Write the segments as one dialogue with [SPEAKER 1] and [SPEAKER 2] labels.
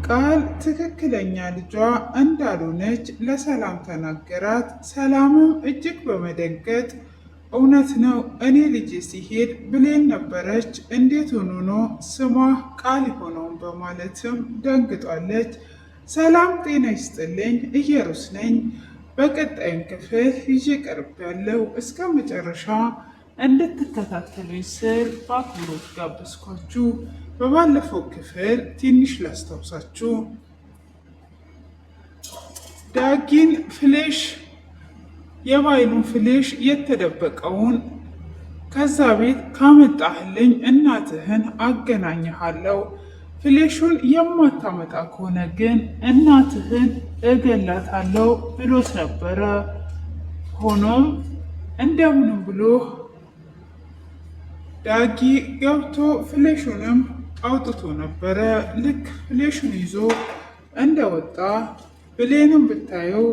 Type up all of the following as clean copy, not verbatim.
[SPEAKER 1] ቃል ትክክለኛ ልጇ እንዳልሆነች ለሰላም ተናገራት። ሰላምም እጅግ በመደንገጥ እውነት ነው እኔ ልጄ ሲሄድ ብሌን ነበረች፣ እንዴት ሆኖ ነው ስሟ ቃል የሆነውን በማለትም ደንግጧለች። ሰላም ጤና ይስጥልኝ፣ እየሩስ ነኝ። በቀጣይም ክፍል ይዤ ቀርቤያለሁ። እስከ መጨረሻ እንድትከታተሉኝ ስል በአክብሮት ጋበዝኳችሁ። በባለፈው ክፍል ትንሽ ላስታውሳችሁ፣ ዳጊን ፍሌሽ የባይሉን ፍሌሽ የተደበቀውን ከዛ ቤት ካመጣህልኝ እናትህን አገናኝሃለሁ፣ ፍሌሹን የማታመጣ ከሆነ ግን እናትህን እገላታለሁ ብሎት ነበረ። ሆኖም እንደምንም ብሎ ዳጊ ገብቶ ፍሌሹንም አውጥቶ ነበረ። ልክ ፍሌሹን ይዞ እንደወጣ ብሌንም ብታየው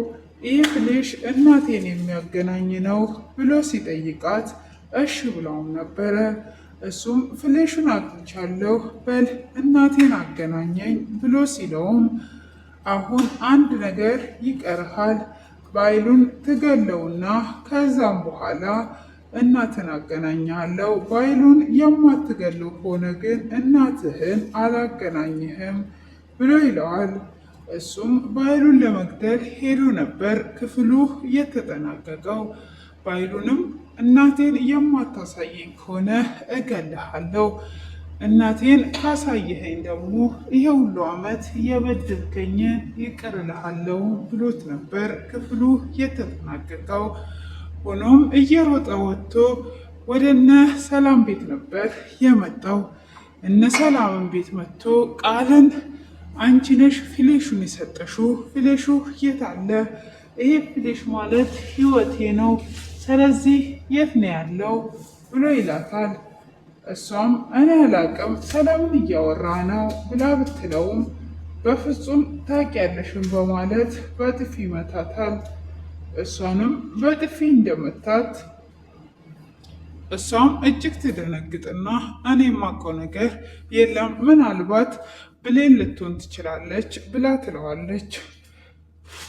[SPEAKER 1] ይህ ፍሌሽ እናቴን የሚያገናኝ ነው ብሎ ሲጠይቃት እሺ ብለውም ነበረ። እሱም ፍሌሹን አግኝቻለሁ በል እናቴን አገናኘኝ ብሎ ሲለውም አሁን አንድ ነገር ይቀርሃል፣ ባይሉን ትገለውና ከዛም በኋላ እናትን አገናኛለሁ፣ ባይሉን የማትገለው ከሆነ ግን እናትህን አላገናኝህም ብሎ ይለዋል። እሱም ባይሉን ለመግደል ሄዶ ነበር ክፍሉ የተጠናቀቀው። ባይሉንም እናቴን የማታሳየኝ ከሆነ እገልሃለሁ፣ እናቴን ካሳየኸኝ ደግሞ ይሄ ሁሉ ዓመት የበደልከኝን ይቅር እልሃለሁ ብሎት ነበር ክፍሉ የተጠናቀቀው። ሆኖም እየሮጠ ወጥቶ ወደ እነ ሰላም ቤት ነበር የመጣው። እነ ሰላምን ቤት መጥቶ ቃልን አንቺ ነሽ ፍሌሹን የሰጠሽው፣ ፍሌሹ የት አለ? ይሄ ፍሌሽ ማለት ህይወቴ ነው፣ ስለዚህ የት ነው ያለው ብሎ ይላታል። እሷም እኔ አላቅም ሰላምን እያወራ ነው ብላ ብትለውም በፍጹም ታውቂያለሽም በማለት በጥፊ ይመታታል። እሷንም በጥፊ እንደመታት እሷም እጅግ ትደነግጥና እኔ የማውቀው ነገር የለም ምናልባት ብሌን ልትሆን ትችላለች ብላ ትለዋለች።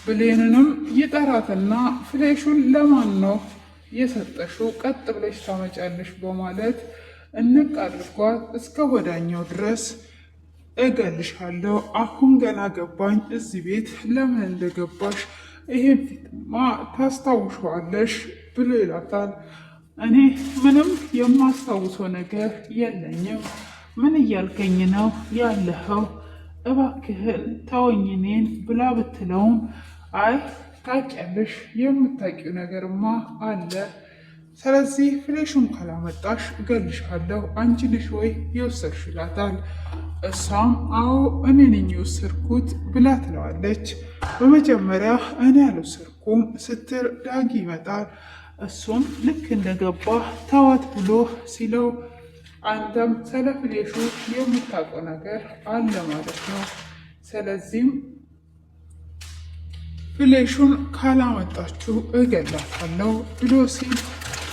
[SPEAKER 1] ብሌንንም ይጠራትና ፍሌሹን ለማን ነው የሰጠሽው? ቀጥ ብለሽ ታመጫለሽ በማለት እንቅ አድርጓት እስከ ወዳኛው ድረስ እገልሻለሁ፣ አሁን ገና ገባኝ እዚህ ቤት ለምን እንደገባሽ ይሄን ፊትማ ታስታውሸዋለሽ ብሎ ይላታል። እኔ ምንም የማስታውሰው ነገር የለኝም፣ ምን እያልከኝ ነው ያለኸው? እባክህን ተወኝ እኔን ብላ ብትለውም አይ ታውቂያለሽ፣ የምታውቂው ነገርማ አለ፣ ስለዚህ ፍሌሹን ካላመጣሽ እገልሻለሁ፣ አንቺ ነሽ ወይ የወሰድሽ ይላታል። እሷም አዎ እኔ ነኝ የወሰድኩት ብላ ትለዋለች። በመጀመሪያ እኔ አልወሰድኩም ስትል ዳጊ ይመጣል። እሱም ልክ እንደገባ ተዋት ብሎ ሲለው አንተም ስለ ፍሌሹ የምታውቀው ነገር አለ ማለት ነው፣ ስለዚህም ፍሌሹን ካላመጣችሁ እገላታለሁ ብሎ ሲል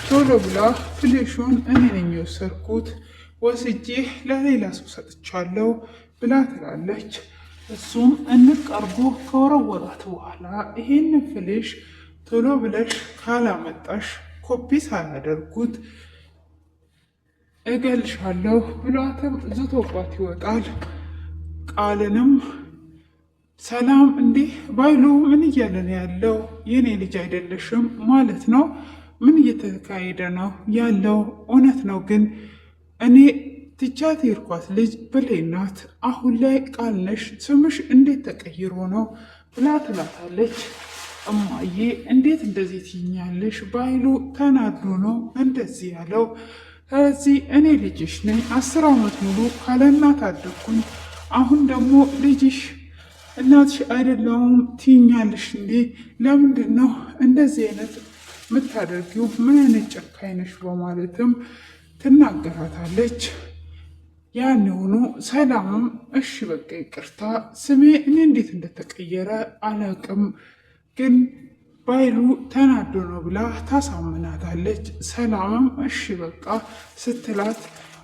[SPEAKER 1] ቶሎ ብላ ፍሌሹን እኔ ነኝ የወሰድኩት ወስጄ ለሌላ ሰው ሰጥቻለሁ ብላ ትላለች። እሱም እንቀርቦ ከወረወራት በኋላ ይሄንን ፍሌሽ ቶሎ ብለሽ ካላመጣሽ ኮፒ ሳላደርጉት እገልሻለሁ ብሏትም ዝቶባት ይወጣል። ቃልንም ሰላም እንዲህ ባይሉ ምን እያለ ነው ያለው? የኔ ልጅ አይደለሽም ማለት ነው? ምን እየተካሄደ ነው ያለው? እውነት ነው ግን እኔ ትቻት የሄድኳት ልጅ ብሌን ናት። አሁን ላይ ቃል ነሽ፣ ስምሽ እንዴት ተቀይሮ ነው ብላ ትላታለች። እማዬ እንዴት እንደዚህ ትይኛለሽ? ባይሉ ተናዶ ነው እንደዚህ ያለው። ስለዚህ እኔ ልጅሽ ነኝ፣ 10 ዓመት ሙሉ ካለ እናት አደግኩኝ። አሁን ደግሞ ልጅሽ እናትሽ አይደለሁም ትይኛለሽ እንዴ? ለምንድን ነው እንደዚህ አይነት የምታደርጊው? ምን አይነት ጨካኝ ነሽ? በማለትም ትናገራታለች። ያን የሆኑ ሰላምም እሺ በቃ ይቅርታ፣ ስሜ እኔ እንዴት እንደተቀየረ አላቅም፣ ግን ባይሉ ተናዶ ነው ብላ ታሳምናታለች። ሰላምም እሺ በቃ ስትላት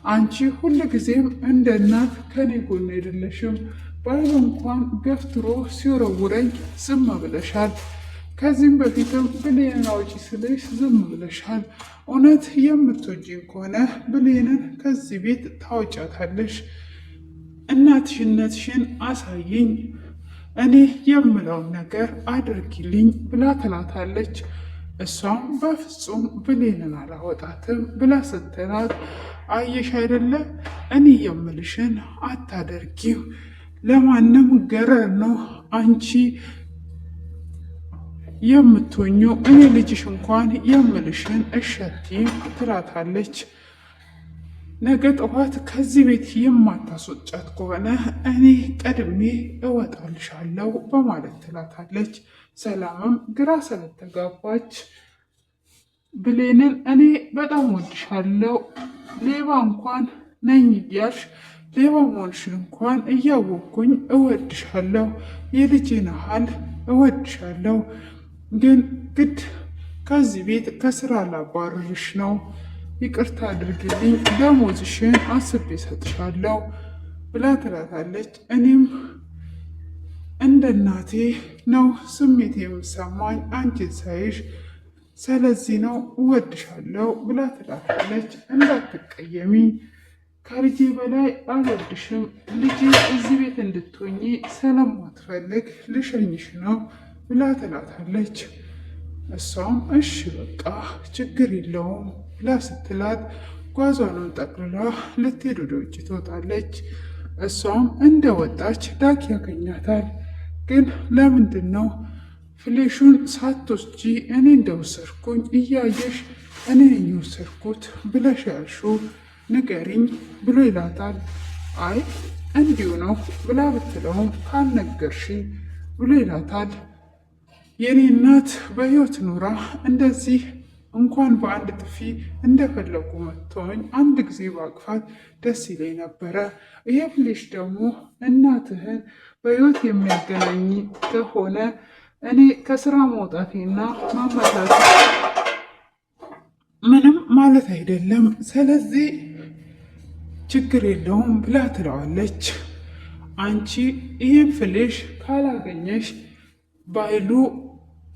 [SPEAKER 1] አንቺ ሁል ጊዜም እንደ እናት ከኔ ጎን አይደለሽም፣ ባይሉ እንኳን ገፍትሮ ሲወረውረኝ ዝም ብለሻል። ከዚህም በፊትም ብሌንን አውጪ ስልሽ ዝም ብለሻል። እውነት የምትወጂኝ ከሆነ ብሌንን ከዚህ ቤት ታወጫታለሽ። እናትሽነትሽን አሳይኝ፣ እኔ የምለውን ነገር አድርጊልኝ ብላ ትላታለች። እሷም በፍጹም ብሌንን አላወጣትም ብላ ስትላት፣ አየሽ አይደለ እኔ የምልሽን አታደርጊው፣ ለማንም ገረድ ነው አንቺ የምትሆኚው፣ እኔ ልጅሽ እንኳን የምልሽን እሸቲም ትላታለች። ነገ ጠዋት ከዚህ ቤት የማታስወጫት ከሆነ እኔ ቀድሜ እወጣልሻለሁ በማለት ትላታለች። ሰላምም ግራ ስለተጋባች ብሌንን እኔ በጣም ወድሻለሁ፣ ሌባ እንኳን ነኝ እያልሽ ሌባ መሆንሽን እንኳን እያወቅኩኝ እወድሻለሁ፣ የልጄን ያህል እወድሻለሁ፣ ግን ግድ ከዚህ ቤት ከስራ ላባረርሽ ነው፣ ይቅርታ አድርግልኝ፣ ደሞዝሽን አስቤ እሰጥሻለሁ ብላ ትላታለች። እኔም እንደ እናቴ ነው ስሜት የሚሰማኝ አንቺን ሳይሽ፣ ስለዚህ ነው እወድሻለሁ ብላ ትላታለች። እንዳትቀየሚኝ፣ ከልጄ በላይ አልወድሽም፣ ልጄ እዚህ ቤት እንድትሆኚ ስለማትፈልግ ልሸኝሽ ነው ብላ ትላታለች። እሷም እሺ በቃ ችግር የለውም ብላ ስትላት ጓዟንም ጠቅልላ ልትሄድ ወደ ውጭ ትወጣለች። እሷም እንደ ወጣች ዳጊ ያገኛታል። ግን ለምንድን ነው ፍሌሹን ሳትወስጂ እኔ እንደወሰድኩኝ እያየሽ እኔ ነኝ የወሰድኩት ብለሽ ያልሽው ንገሪኝ ብሎ ይላታል። አይ እንዲሁ ነው ብላ ብትለውም ካልነገርሽኝ ብሎ ይላታል። የኔ እናት በሕይወት ኑራ እንደዚህ እንኳን በአንድ ጥፊ እንደፈለጉ መጥተውኝ አንድ ጊዜ ባቅፋት ደስ ይለኝ ነበረ። ይሄ ፍሌሽ ደግሞ እናትህን በሕይወት የሚያገናኝ ከሆነ እኔ ከስራ መውጣቴና ማመታት ምንም ማለት አይደለም፣ ስለዚህ ችግር የለውም ብላ ትለዋለች። አንቺ ይህን ፍሌሽ ካላገኘሽ ባይሉ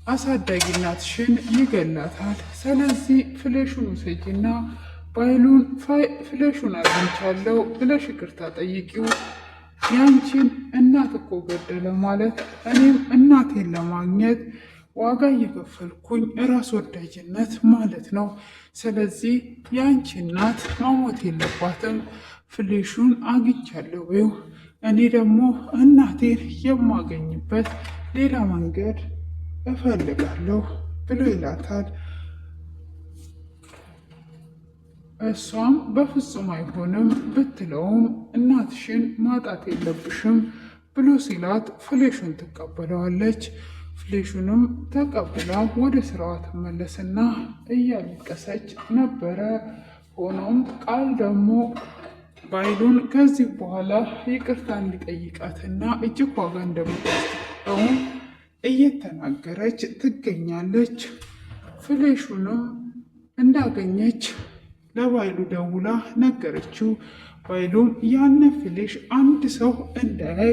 [SPEAKER 1] አሳዳጊ እናትሽን ይገላታል። ስለዚህ ፍሌሹን ውሰጂና ባይሉን ፍሌሹን አግኝቻለሁ ብለሽ ይቅርታ ጠይቂው። ያንቺን እናት እኮ ገደለ ማለት እኔም እናቴን ለማግኘት ዋጋ እየከፈልኩኝ ራስ ወዳጅነት ማለት ነው። ስለዚህ ያንቺ እናት መሞት የለባትም። ፍሌሹን አግኝቻለሁ ይው እኔ ደግሞ እናቴን የማገኝበት ሌላ መንገድ እፈልጋለሁ ብሎ ይላታል። እሷም በፍጹም አይሆንም ብትለውም እናትሽን ማጣት የለብሽም ብሎ ሲላት ፍሌሹን ትቀበለዋለች። ፍሌሹንም ተቀብላ ወደ ስራዋ ትመለስና እያለቀሰች ነበረ። ሆኖም ቃል ደግሞ ባይሉን ከዚህ በኋላ ይቅርታ እንዲጠይቃትና እጅግ ዋጋ እንደምታስጠው እየተናገረች ትገኛለች። ፍሌሹንም እንዳገኘች ለባይሉ ደውላ ነገረችው። ባይሉም ያነ ፍሌሽ አንድ ሰው እንዳያይ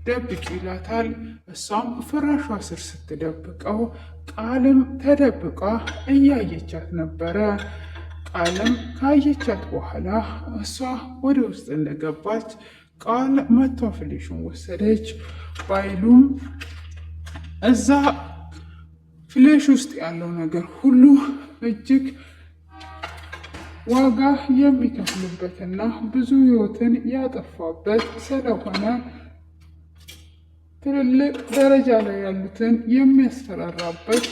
[SPEAKER 1] ደብቅ ይላታል። እሷም ፍራሿ ስር ስትደብቀው ቃልም ተደብቃ እያየቻት ነበረ። ቃልም ካየቻት በኋላ እሷ ወደ ውስጥ እንደገባች ቃል መቷ ፍሌሹን ወሰደች። ባይሉም እዛ ፍሌሽ ውስጥ ያለው ነገር ሁሉ እጅግ ዋጋ የሚከፍሉበትና ብዙ ሕይወትን ያጠፋበት ስለሆነ ትልልቅ ደረጃ ላይ ያሉትን የሚያስፈራራበት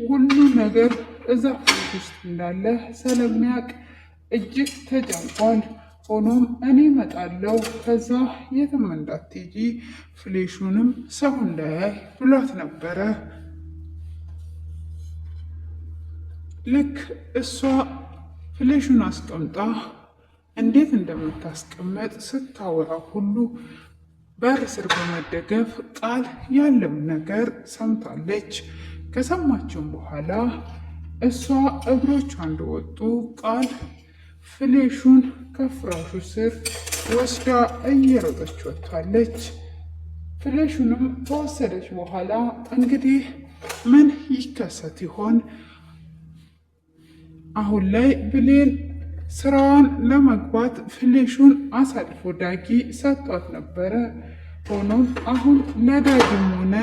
[SPEAKER 1] ሁሉ ነገር እዛ ፍሌሽ ውስጥ እንዳለ ስለሚያውቅ እጅግ ተጨንቋል። ሆኖም እኔ እመጣለሁ፣ ከዛ የትም እንዳትሄጂ፣ ፍሌሹንም ሰው እንዳያይ ብሏት ነበረ። ልክ እሷ ፍሌሹን አስቀምጣ እንዴት እንደምታስቀመጥ ስታወራ ሁሉ በር ስር በመደገፍ ቃል ያለው ነገር ሰምታለች። ከሰማችም በኋላ እሷ እግሮቿ እንደወጡ ቃል ፍሌሹን ከፍራሹ ስር ወስዳ እየሮጠች ወጥታለች። ፍሌሹንም ከወሰደች በኋላ እንግዲህ ምን ይከሰት ይሆን? አሁን ላይ ብሌን ስራዋን ለመግባት ፍሌሹን አሳልፎ ዳጊ ሰጧት ነበረ። ሆኖም አሁን ለዳጊም ሆነ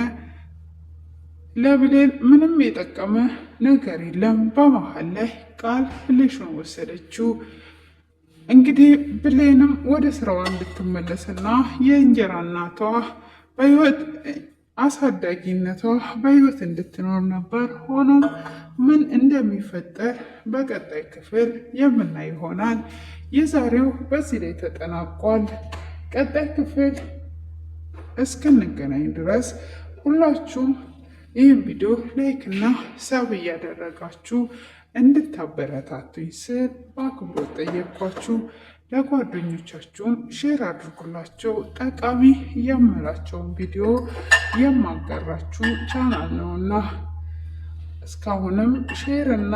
[SPEAKER 1] ለብሌን ምንም የጠቀመ ነገር የለም። በመሀል ላይ ቃል ፍሌሹን ወሰደችው። እንግዲህ ብሌንም ወደ ስራዋ እንድትመለስና የእንጀራ እናቷ በህይወት አሳዳጊነቷ በህይወት እንድትኖር ነበር። ሆኖም ምን እንደሚፈጠር በቀጣይ ክፍል የምናይ ይሆናል። የዛሬው በዚህ ላይ ተጠናቋል። ቀጣይ ክፍል እስክንገናኝ ድረስ ሁላችሁም ይህን ቪዲዮ ላይክ እና ሰብ እያደረጋችሁ እንድታበረታቱኝ ስል በአክብሮት ጠየቅኳችሁ። ለጓደኞቻችሁም ሼር አድርጉላቸው። ጠቃሚ የምላቸውን ቪዲዮ የማጋራችሁ ቻናል ነውና እስካሁንም ሼር እና